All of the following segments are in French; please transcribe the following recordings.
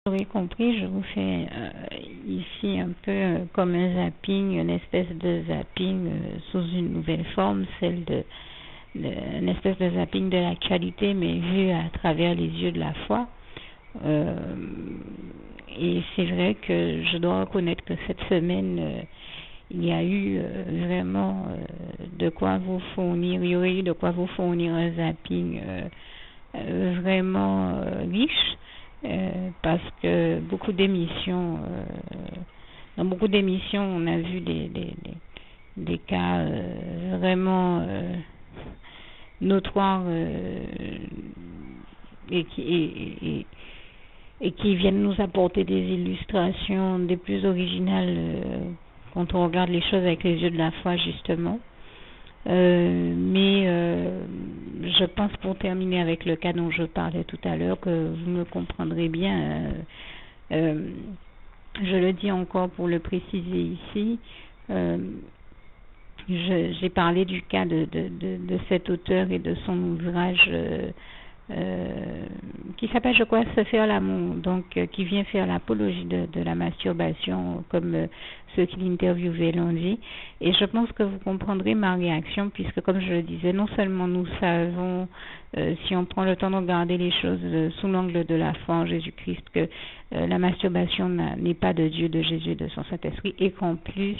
Vous aurez compris, je vous fais ici un peu comme un zapping, une espèce de zapping sous une nouvelle forme, une espèce de zapping de l'actualité, mais vu à travers les yeux de la foi. Et c'est vrai que je dois reconnaître que cette semaine, il y a eu vraiment de quoi vous fournir, il y aurait eu de quoi vous fournir un zapping vraiment riche. Parce que dans beaucoup d'émissions, on a vu des cas vraiment notoires et qui viennent nous apporter des illustrations des plus originales quand on regarde les choses avec les yeux de la foi, justement. Mais je pense, pour terminer avec le cas dont je parlais tout à l'heure, que vous me comprendrez bien. Je le dis encore pour le préciser ici. J'ai parlé du cas de cet auteur et de son ouvrage qui s'appelle, je crois, Se faire l'amour, donc qui vient faire l'apologie de la masturbation, comme ceux qui l'interviewaient l'ont dit. Et je pense que vous comprendrez ma réaction, puisque, comme je le disais, non seulement nous savons, si on prend le temps de regarder les choses sous l'angle de la foi en Jésus-Christ, que la masturbation n'est pas de Dieu, de Jésus et de son Saint-Esprit, et qu'en plus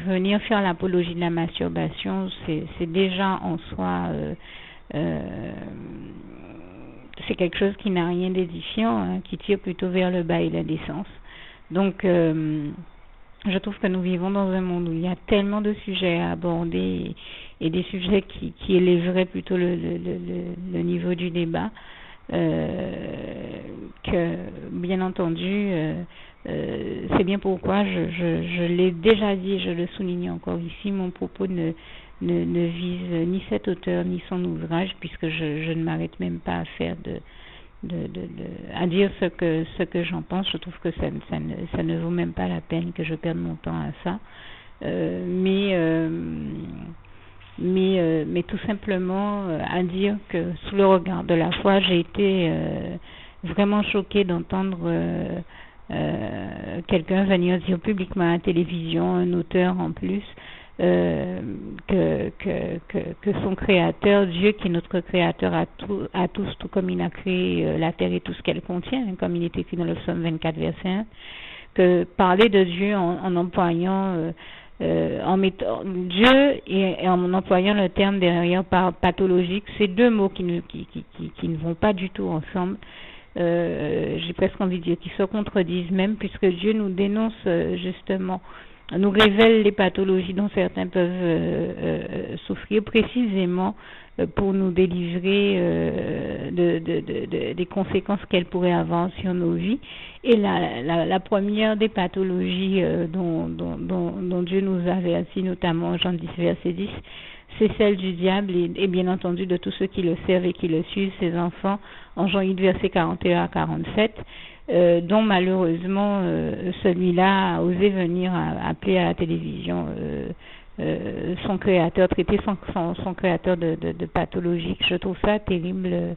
venir faire l'apologie de la masturbation, c'est déjà en soi c'est quelque chose qui n'a rien d'édifiant, hein, qui tire plutôt vers le bas et la décence. Donc je trouve que nous vivons dans un monde où il y a tellement de sujets à aborder et des sujets qui élèveraient plutôt le niveau du débat, que bien entendu c'est bien pourquoi je l'ai déjà dit et je le souligne encore ici, mon propos ne vise ni cet auteur ni son ouvrage, puisque je ne m'arrête même pas à faire à dire ce que j'en pense. Je trouve que ça ne vaut même pas la peine que je perde mon temps à ça, mais tout simplement à dire que sous le regard de la foi, j'ai été vraiment choquée d'entendre quelqu'un venir dire publiquement à la télévision, un auteur en plus, que son créateur, Dieu qui est notre créateur à tous, tout comme il a créé la terre et tout ce qu'elle contient, hein, comme il est écrit dans le psaume 24 verset 1, que parler de Dieu en employant en mettant Dieu et en employant le terme derrière par pathologique, c'est deux mots qui ne vont pas du tout ensemble. J'ai presque envie de dire qu'ils se contredisent même, puisque Dieu nous dénonce justement, nous révèle les pathologies dont certains peuvent souffrir, précisément pour nous délivrer des conséquences qu'elles pourraient avoir sur nos vies. Et la première des pathologies dont Dieu nous avertit, notamment Jean 10 verset 10, c'est celle du diable et bien entendu de tous ceux qui le servent et qui le suivent, ses enfants, en Jean 8 verset 41 à 47, dont malheureusement celui-là a osé venir appeler à la télévision son créateur, traiter son créateur de pathologique. Je trouve ça terrible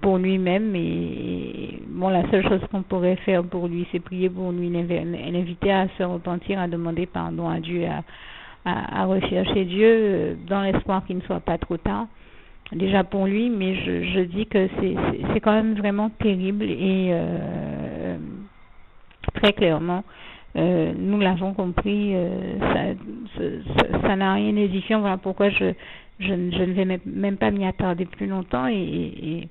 pour lui-même, et bon, la seule chose qu'on pourrait faire pour lui, c'est prier pour lui, l'inviter à se repentir, à demander pardon à Dieu, à rechercher Dieu dans l'espoir qu'il ne soit pas trop tard, déjà pour lui, mais je dis que c'est quand même vraiment terrible, et très clairement, nous l'avons compris, ça n'a rien d'édifiant. Voilà pourquoi je ne vais même pas m'y attarder plus longtemps, et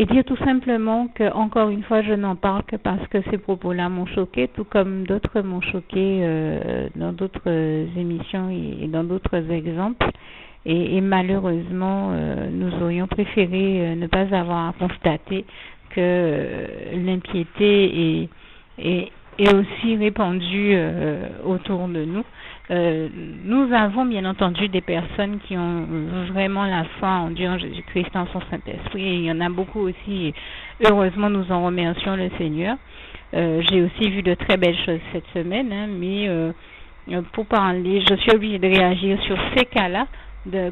dire tout simplement que, encore une fois, je n'en parle que parce que ces propos-là m'ont choqué, tout comme d'autres m'ont choqué dans d'autres émissions et dans d'autres exemples. Et malheureusement, nous aurions préféré ne pas avoir à constater que l'impiété est aussi répandue autour de nous. Nous avons bien entendu des personnes qui ont vraiment la foi en Dieu, en Jésus-Christ, en son Saint-Esprit, et il y en a beaucoup aussi, et heureusement nous en remercions le Seigneur. J'ai aussi vu de très belles choses cette semaine, hein, mais pour parler, je suis obligée de réagir sur ces cas-là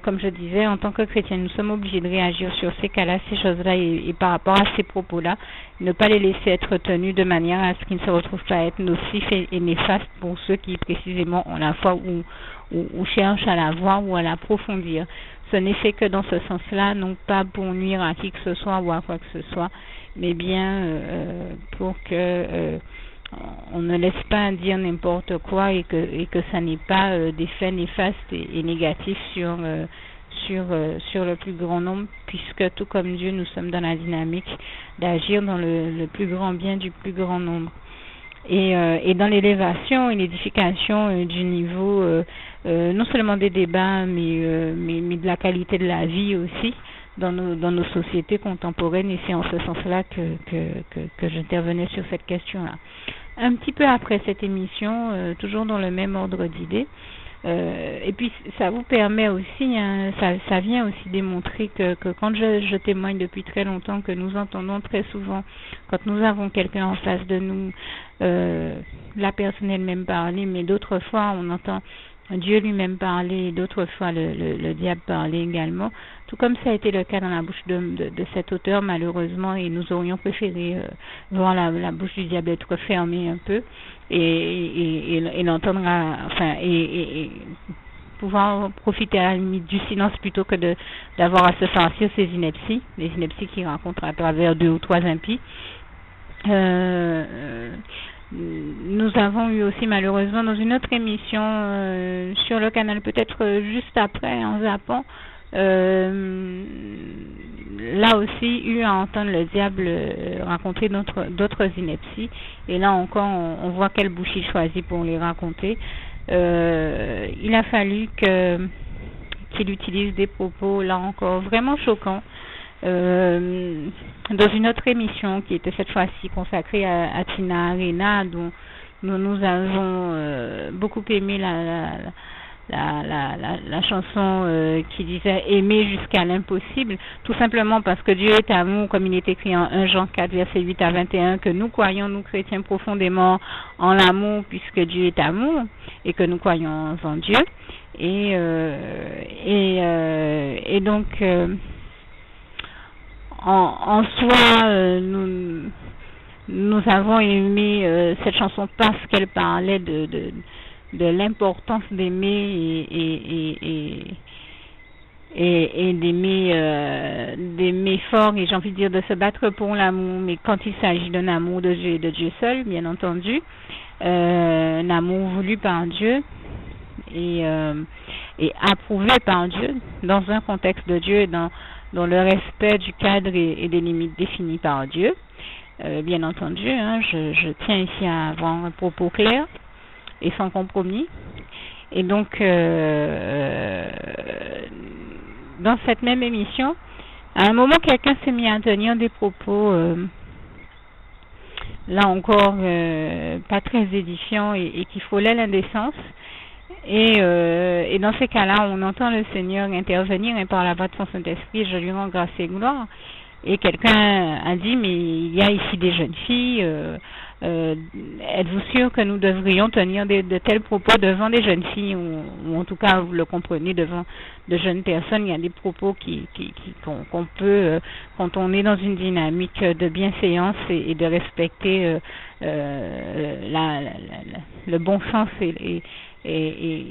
comme je disais, en tant que chrétiens, nous sommes obligés de réagir sur ces cas-là, ces choses-là, et par rapport à ces propos-là, ne pas les laisser être tenus de manière à ce qu'ils ne se retrouvent pas à être nocifs et néfastes pour ceux qui précisément ont la foi ou cherchent à la voir ou à l'approfondir. Ce n'est fait que dans ce sens-là, non pas pour nuire à qui que ce soit ou à quoi que ce soit, mais bien pour que on ne laisse pas dire n'importe quoi et que ça n'ait pas d'effets néfastes et négatifs sur le plus grand nombre, puisque tout comme Dieu, nous sommes dans la dynamique d'agir dans le plus grand bien du plus grand nombre. Et dans l'élévation et l'édification du niveau, non seulement des débats, mais de la qualité de la vie aussi, dans nos sociétés contemporaines, et c'est en ce sens-là que j'intervenais sur cette question-là. Un petit peu après cette émission, toujours dans le même ordre d'idées, et puis ça vous permet aussi, hein, ça vient aussi démontrer que quand je témoigne depuis très longtemps, que nous entendons très souvent, quand nous avons quelqu'un en face de nous, la personne elle-même parler, mais d'autres fois on entend Dieu lui-même parler, et d'autres fois le diable parler également, tout comme ça a été le cas dans la bouche de cet auteur malheureusement, et nous aurions préféré voir la bouche du diable être fermée un peu et l'entendre, enfin et pouvoir profiter à la limite du silence plutôt que d'avoir à se sentir ces inepties, les inepties qu'il rencontre à travers 2 ou 3 impies. Nous avons eu aussi malheureusement dans une autre émission sur le canal, peut-être juste après en zappant, là aussi eu à entendre le diable raconter d'autres inepties, et là encore on voit quelle bouche il choisit pour les raconter. Il a fallu qu'il utilise des propos là encore vraiment choquants dans une autre émission qui était cette fois-ci consacrée à Tina Arena, dont nous avons beaucoup aimé la chanson qui disait aimer jusqu'à l'impossible, tout simplement parce que Dieu est amour, comme il est écrit en 1 Jean 4 verset 8 à 21, que nous croyons, nous chrétiens, profondément en l'amour, puisque Dieu est amour et que nous croyons en Dieu, et donc en soi, nous avons aimé cette chanson parce qu'elle parlait de l'importance d'aimer et d'aimer fort, et j'ai envie de dire de se battre pour l'amour, mais quand il s'agit d'un amour de Dieu et de Dieu seul, bien entendu, un amour voulu par Dieu et approuvé par Dieu, dans un contexte de Dieu et dans le respect du cadre et des limites définies par Dieu. Bien entendu, hein, je tiens ici à avoir un propos clair et sans compromis. Et donc, dans cette même émission, à un moment, quelqu'un s'est mis à tenir des propos, là encore, pas très édifiants et qui frôlaient l'indécence. Et dans ces cas-là, on entend le Seigneur intervenir, et par la voix de son Saint-Esprit, je lui rends grâce et gloire. Et quelqu'un a dit, mais il y a ici des jeunes filles, êtes-vous sûr que nous devrions tenir de tels propos devant des jeunes filles, ou en tout cas, vous le comprenez, devant de jeunes personnes? Il y a des propos qu'on peut, quand on est dans une dynamique de bienséance et de respecter le bon sens et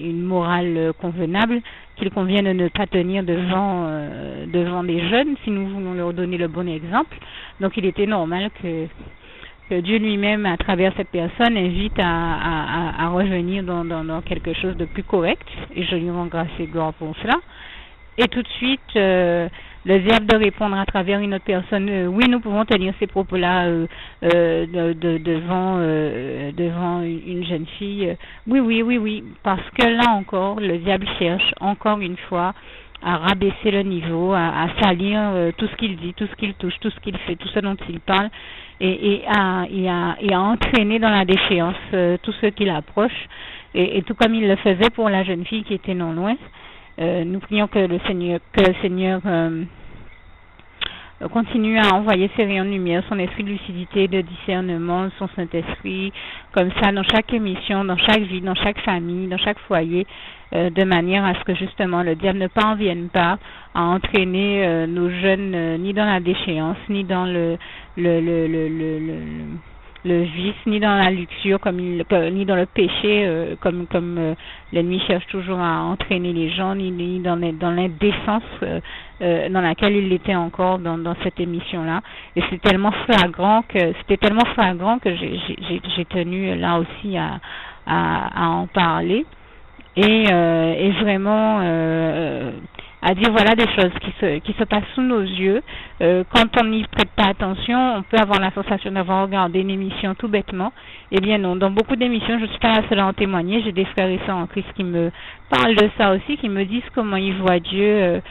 une morale convenable, qu'il convient de ne pas tenir devant des jeunes si nous voulons leur donner le bon exemple. Donc il était normal que Dieu lui-même, à travers cette personne, invite à revenir dans quelque chose de plus correct, et je lui rends grâce et gloire pour cela. Et tout de suite, le diable de répondre à travers une autre personne, oui, nous pouvons tenir ces propos-là devant une jeune fille. Oui, parce que là encore, le diable cherche encore une fois à rabaisser le niveau, à salir tout ce qu'il dit, tout ce qu'il touche, tout ce qu'il fait, tout ce dont il parle, et à entraîner dans la déchéance tout ce qu'il approche, et tout comme il le faisait pour la jeune fille qui était non loin. Nous prions que le Seigneur continue à envoyer ses rayons de lumière, son esprit de lucidité, de discernement, son Saint-Esprit, comme ça, dans chaque émission, dans chaque vie, dans chaque famille, dans chaque foyer, de manière à ce que justement le diable ne parvienne pas à entraîner nos jeunes ni dans la déchéance, ni dans le vice, ni dans la luxure, ni dans le péché, comme l'ennemi cherche toujours à entraîner les gens, ni dans l'indécence dans laquelle il était encore dans cette émission-là. Et c'était tellement flagrant que j'ai tenu là aussi à en parler et vraiment à dire voilà des choses qui se passent sous nos yeux. Quand on n'y prête pas attention, on peut avoir la sensation d'avoir regardé une émission tout bêtement. Eh bien non, dans beaucoup d'émissions, je ne suis pas la seule à en témoigner, j'ai des frères et sœurs en Christ qui me parlent de ça aussi, qui me disent comment ils voient Dieu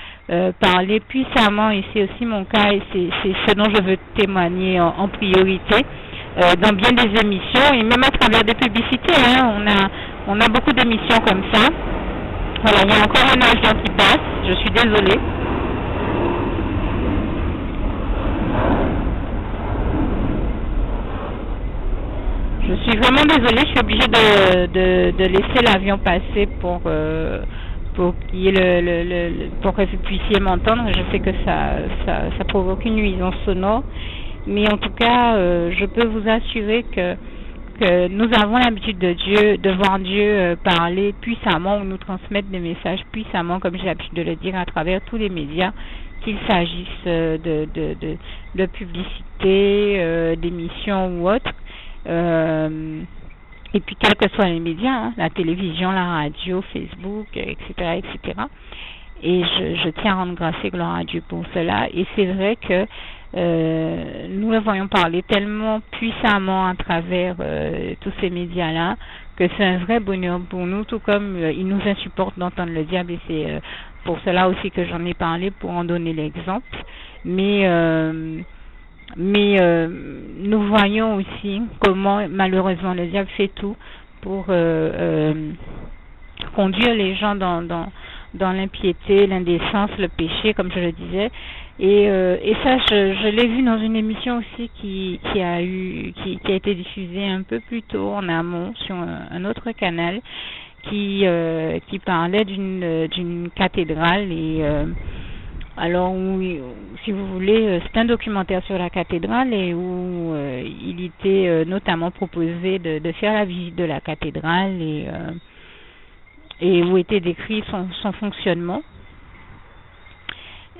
parler puissamment, et c'est aussi mon cas, et c'est ce dont je veux témoigner en priorité. Dans bien des émissions, et même à travers des publicités, hein, on a beaucoup d'émissions comme ça. Voilà, il y a encore un agent qui passe, je suis désolée. Je suis vraiment désolée, je suis obligée de laisser l'avion passer pour qu'il y ait pour que vous puissiez m'entendre. Je sais que ça provoque une nuisance sonore, mais en tout cas, je peux vous assurer que nous avons l'habitude de voir Dieu parler puissamment ou nous transmettre des messages puissamment, comme j'ai l'habitude de le dire, à travers tous les médias, qu'il s'agisse de publicité, d'émissions ou autres. Et puis quels que soient les médias, hein, la télévision, la radio, Facebook, etc., etc. Et je tiens à rendre grâce et gloire à Dieu pour cela. Et c'est vrai que nous le voyons parler tellement puissamment à travers tous ces médias-là que c'est un vrai bonheur pour nous, tout comme il nous insupporte d'entendre le diable, et c'est pour cela aussi que j'en ai parlé, pour en donner l'exemple. Mais nous voyons aussi comment malheureusement le diable fait tout pour conduire les gens dans l'impiété, l'indécence, le péché, comme je le disais. Et ça, je l'ai vu dans une émission aussi qui a été diffusée un peu plus tôt en amont sur un autre canal qui parlait d'une cathédrale. Et alors, si vous voulez, c'est un documentaire sur la cathédrale, et où il était notamment proposé de faire la visite de la cathédrale, et où était décrit son fonctionnement.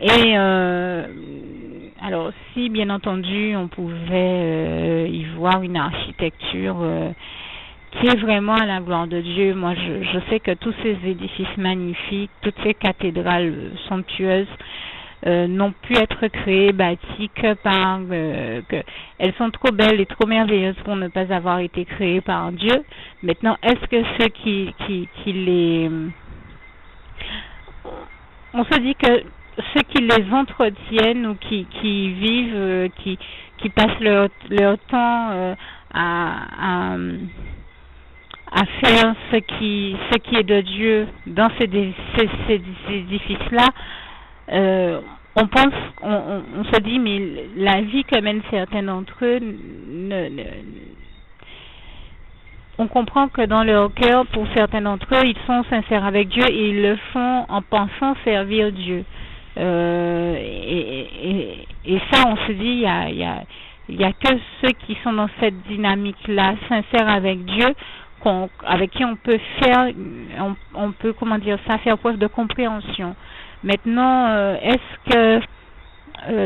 Et alors, si bien entendu on pouvait y voir une architecture qui est vraiment à la gloire de Dieu. Moi, je sais que tous ces édifices magnifiques, toutes ces cathédrales somptueuses n'ont pu être créées, bâties que par... elles sont trop belles et trop merveilleuses pour ne pas avoir été créées par Dieu. Maintenant, est-ce que ceux qui les... On se dit que ceux qui les entretiennent ou qui vivent, qui passent leur temps à faire ce qui est de Dieu dans ces édifices-là, on se dit, mais la vie que mènent certains d'entre eux, on comprend que dans leur cœur, pour certains d'entre eux, ils sont sincères avec Dieu et ils le font en pensant servir Dieu. Et ça, on se dit, il y a que ceux qui sont dans cette dynamique-là, sincères avec Dieu, avec qui on peut faire preuve de compréhension. Maintenant, est-ce que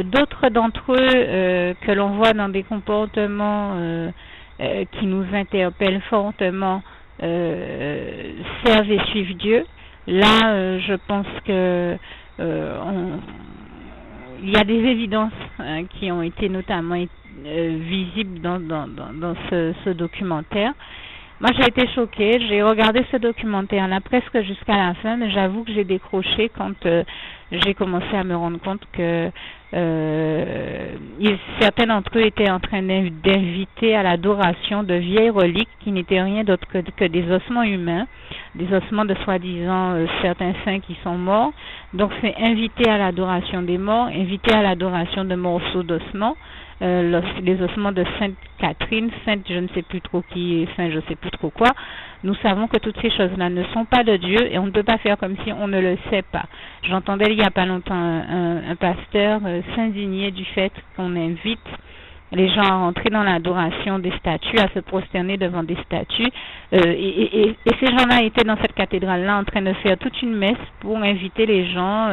d'autres d'entre eux que l'on voit dans des comportements qui nous interpellent fortement servent et suivent Dieu? Là, je pense que il y a des évidences qui ont été notamment visibles dans ce documentaire. Moi, j'ai été choquée. J'ai regardé ce documentaire-là presque jusqu'à la fin, mais j'avoue que j'ai décroché quand j'ai commencé à me rendre compte que certains d'entre eux étaient en train d'inviter à l'adoration de vieilles reliques qui n'étaient rien d'autre que des ossements humains, des ossements de soi-disant certains saints qui sont morts. Donc c'est inviter à l'adoration des morts, inviter à l'adoration de morceaux d'ossements, les ossements de Sainte Catherine, Sainte je ne sais plus trop qui, Saint je ne sais plus trop quoi. Nous savons que toutes ces choses-là ne sont pas de Dieu et on ne peut pas faire comme si on ne le sait pas. J'entendais il n'y a pas longtemps un pasteur s'indigner du fait qu'on invite les gens à rentrer dans l'adoration des statues, à se prosterner devant des statues. Et ces gens-là étaient dans cette cathédrale-là en train de faire toute une messe pour inviter les gens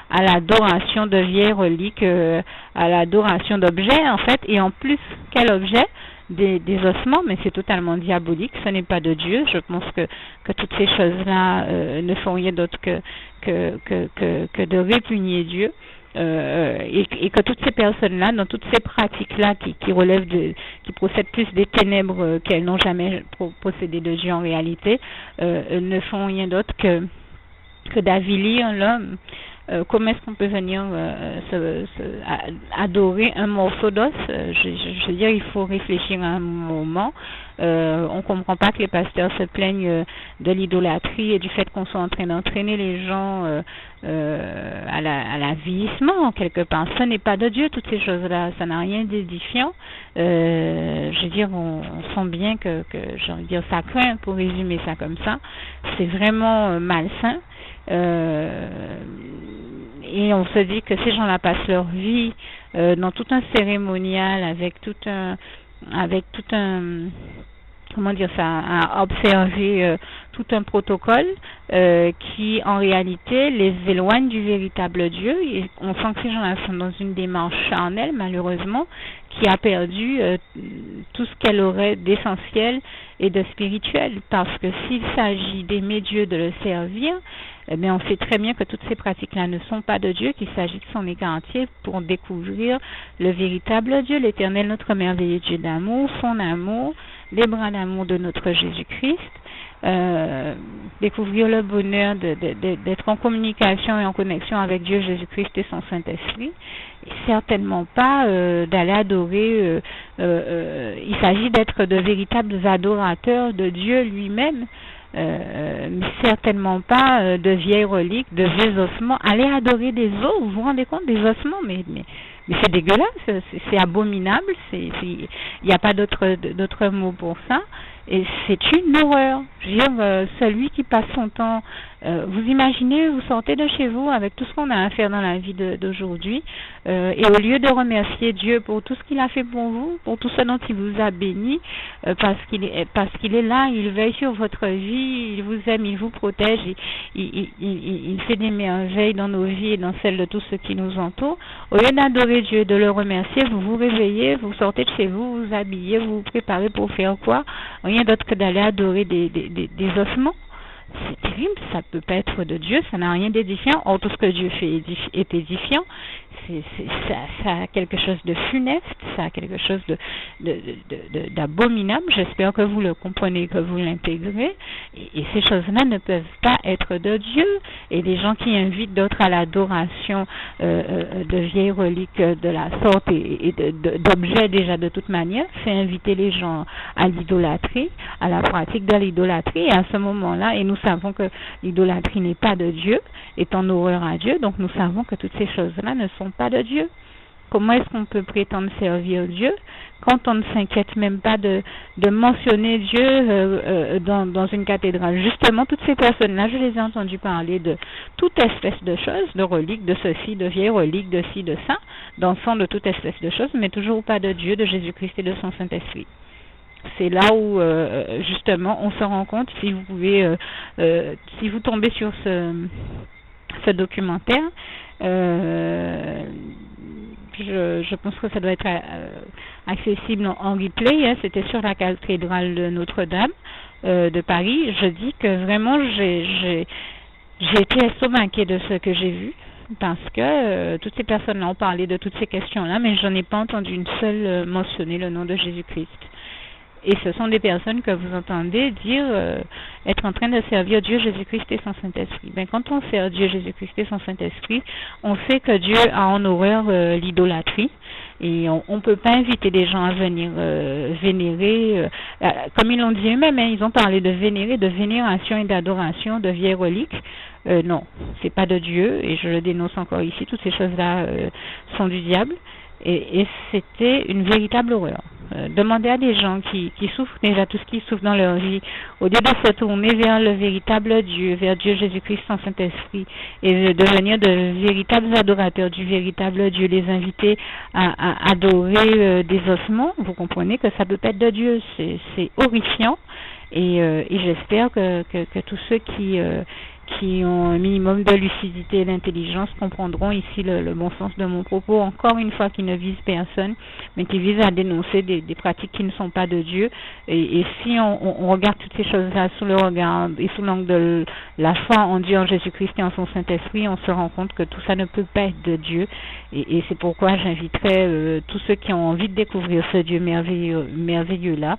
à l'adoration de vieilles reliques, à l'adoration d'objets en fait. Et en plus, quel objet? Des ossements, mais c'est totalement diabolique, ce n'est pas de Dieu. Je pense que toutes ces choses-là ne font rien d'autre que de répugner Dieu. Et que toutes ces personnes-là, dans toutes ces pratiques-là qui relèvent qui procèdent plus des ténèbres qu'elles n'ont jamais possédé de Dieu en réalité, ne font rien d'autre que d'avilir l'homme. Comment est-ce qu'on peut venir adorer un morceau d'os? Je veux dire, il faut réfléchir un moment. On ne comprend pas que les pasteurs se plaignent de l'idolâtrie et du fait qu'on soit en train d'entraîner les gens à l'avilissement, quelque part. Ce n'est pas de Dieu, toutes ces choses-là. Ça n'a rien d'édifiant. Je veux dire, on sent bien que j'ai envie de dire, ça craint, pour résumer ça comme ça. C'est vraiment malsain. Et on se dit que ces gens-là passent leur vie dans tout un cérémonial avec tout un comment dire ça, à observer tout un protocole qui en réalité les éloigne du véritable Dieu. Et on sent que ces gens-là sont dans une démarche charnelle, malheureusement, qui a perdu tout ce qu'elle aurait d'essentiel et de spirituel, parce que s'il s'agit d'aimer Dieu, de le servir, eh bien, on sait très bien que toutes ces pratiques-là ne sont pas de Dieu, qu'il s'agit de son écart entier pour découvrir le véritable Dieu, l'Éternel, notre merveilleux Dieu d'amour, son amour, les bras d'amour de notre Jésus-Christ, découvrir le bonheur d'être en communication et en connexion avec Dieu, Jésus-Christ et son Saint-Esprit, et certainement pas d'aller adorer, il s'agit d'être de véritables adorateurs de Dieu lui-même, certainement pas de vieilles reliques, de vieux ossements. Aller adorer des os, vous vous rendez compte, des ossements, mais c'est dégueulasse, c'est abominable, il n'y a pas d'autre mot pour ça, et c'est une horreur. Je veux dire, celui qui passe son temps, vous imaginez, vous sortez de chez vous avec tout ce qu'on a à faire dans la vie d'aujourd'hui, et au lieu de remercier Dieu pour tout ce qu'il a fait pour vous, pour tout ce dont il vous a béni, parce qu'il est là, il veille sur votre vie, il vous aime, il vous protège, il fait des merveilles dans nos vies et dans celles de tous ceux qui nous entourent. Au lieu d'adorer Dieu, de le remercier, vous vous réveillez, vous sortez de chez vous, vous habillez, vous vous préparez pour faire quoi? Rien d'autre que d'aller adorer des ossements. C'est terrible, ça peut pas être de Dieu, ça n'a rien d'édifiant. Or, tout ce que Dieu fait est édifiant. Ça a quelque chose de funeste, ça a quelque chose d'abominable. J'espère que vous le comprenez, que vous l'intégrez. Et ces choses-là ne peuvent pas être de Dieu. Et les gens qui invitent d'autres à l'adoration de vieilles reliques de la sorte et d'objets déjà de toute manière, c'est inviter les gens à l'idolâtrie, à la pratique de l'idolâtrie. Et à ce moment-là, et nous savons que l'idolâtrie n'est pas de Dieu, est en horreur à Dieu, donc nous savons que toutes ces choses-là ne sont pas de Dieu. Comment est-ce qu'on peut prétendre servir Dieu quand on ne s'inquiète même pas de mentionner Dieu dans une cathédrale? Justement, toutes ces personnes-là, je les ai entendues parler de toute espèce de choses, de reliques, de ceci, de vieilles reliques, de ci, de ça, d'encens, de toute espèce de choses, mais toujours pas de Dieu, de Jésus-Christ et de son Saint-Esprit. C'est là où, justement, on se rend compte, si vous pouvez, si vous tombez sur ce documentaire, je pense que ça doit être accessible en replay, hein. C'était sur la cathédrale de Notre-Dame de Paris. Je dis que vraiment j'ai été estomaquée de ce que j'ai vu, parce que toutes ces personnes-là ont parlé de toutes ces questions-là, mais je n'ai pas entendu une seule mentionner le nom de Jésus-Christ. Et ce sont des personnes que vous entendez dire être en train de servir Dieu, Jésus-Christ et son Saint-Esprit. Ben, quand on sert Dieu, Jésus-Christ et son Saint-Esprit, on sait que Dieu a en horreur l'idolâtrie. Et on ne peut pas inviter des gens à venir vénérer, comme ils l'ont dit eux-mêmes, hein, ils ont parlé de vénérer, de vénération et d'adoration de vieilles reliques. Non, c'est pas de Dieu, et je le dénonce encore ici, toutes ces choses-là sont du diable, et c'était une véritable horreur. Demander à des gens qui souffrent déjà tout ce qu'ils souffrent dans leur vie, au lieu de se tourner vers le véritable Dieu, vers Dieu Jésus-Christ en Saint-Esprit, et de devenir de véritables adorateurs du véritable Dieu, les inviter à adorer des ossements, vous comprenez que ça peut pas être de Dieu, c'est horrifiant, et j'espère que tous ceux qui ont un minimum de lucidité et d'intelligence comprendront ici le bon sens de mon propos, encore une fois, qui ne vise personne, mais qui vise à dénoncer des pratiques qui ne sont pas de Dieu. Et si on regarde toutes ces choses-là sous le regard et sous l'angle de la foi en Dieu, en Jésus-Christ et en son Saint-Esprit, on se rend compte que tout ça ne peut pas être de Dieu. Et c'est pourquoi j'inviterai tous ceux qui ont envie de découvrir ce Dieu merveilleux-là,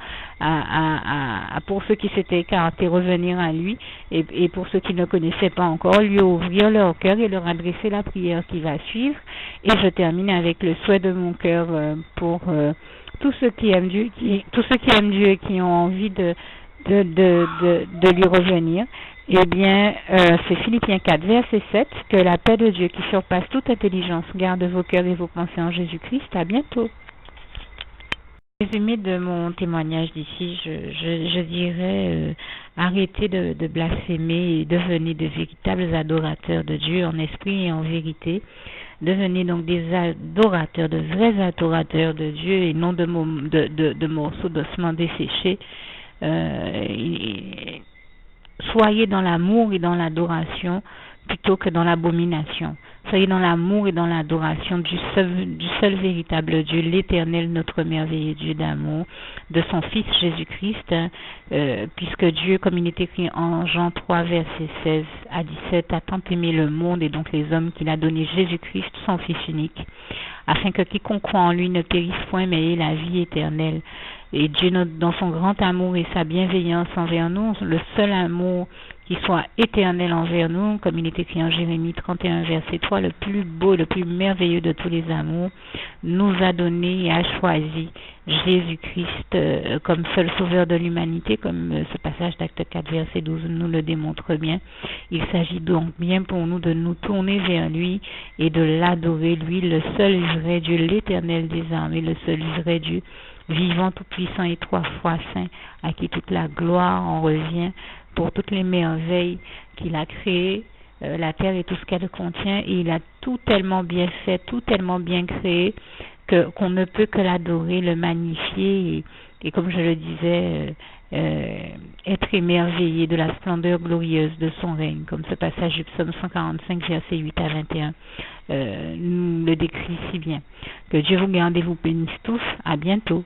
pour ceux qui s'étaient écartés, revenir à lui, et pour ceux qui ne connaissaient pas encore, lui ouvrir leur cœur et leur adresser la prière qui va suivre. Et je termine avec le souhait de mon cœur pour tous ceux qui aiment Dieu, tous ceux qui aiment Dieu et qui ont envie de lui revenir. Eh bien, c'est Philippiens 4, verset 7, que la paix de Dieu qui surpasse toute intelligence garde vos cœurs et vos pensées en Jésus-Christ. À bientôt. Résumé de mon témoignage d'ici, je dirais arrêtez de blasphémer et devenez de véritables adorateurs de Dieu en esprit et en vérité. Devenez donc des adorateurs, de vrais adorateurs de Dieu et non de morceaux d'ossements desséchés. Soyez dans l'amour et dans l'adoration plutôt que dans l'abomination. Soyez dans l'amour et dans l'adoration du seul véritable Dieu, l'Éternel, notre merveilleux Dieu d'amour, de son Fils Jésus-Christ, puisque Dieu, comme il est écrit en Jean 3, verset 16 à 17, a tant aimé le monde et donc les hommes qu'il a donné Jésus-Christ, son Fils unique, afin que quiconque croit en lui ne périsse point, mais ait la vie éternelle. Et Dieu, dans son grand amour et sa bienveillance envers nous, le seul amour qui soit éternel envers nous, comme il est écrit en Jérémie 31, verset 3, le plus beau, le plus merveilleux de tous les amours, nous a donné et a choisi Jésus-Christ comme seul sauveur de l'humanité, comme ce passage d'Acte 4, verset 12 nous le démontre bien. Il s'agit donc bien pour nous de nous tourner vers lui et de l'adorer, lui, le seul vrai Dieu, l'Éternel des armées, le seul vrai Dieu, vivant, tout-puissant et 3 fois saint, à qui toute la gloire en revient pour toutes les merveilles qu'il a créées, la terre et tout ce qu'elle contient, et il a tout tellement bien fait, tout tellement bien créé, qu'on ne peut que l'adorer, le magnifier, et comme je le disais, être émerveillé de la splendeur glorieuse de son règne, comme ce passage du psaume 145, verset 8 à 21, nous le décrit si bien. Que Dieu vous garde et vous bénisse tous. À bientôt.